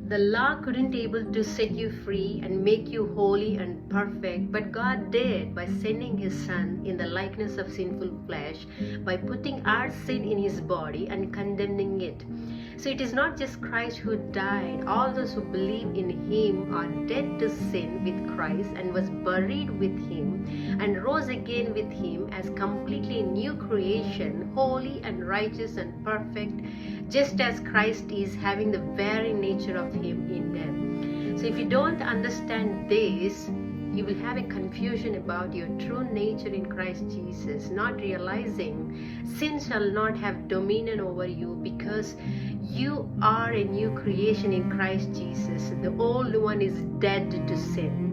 The law couldn't able to set you free and make you holy and perfect, but God did by sending his son in the likeness of sinful flesh, by putting our sin in his body and condemning it. So it is not just Christ who died. All those who believe in him are dead to sin with Christ and was buried with him and rose again with him as completely new creation, holy and righteous and perfect, just as Christ is, having the very nature of him in them. So if you don't understand this, you will have a confusion about your true nature in Christ Jesus, not realizing sin shall not have dominion over you, because you are a new creation in Christ Jesus. The old one is dead to sin.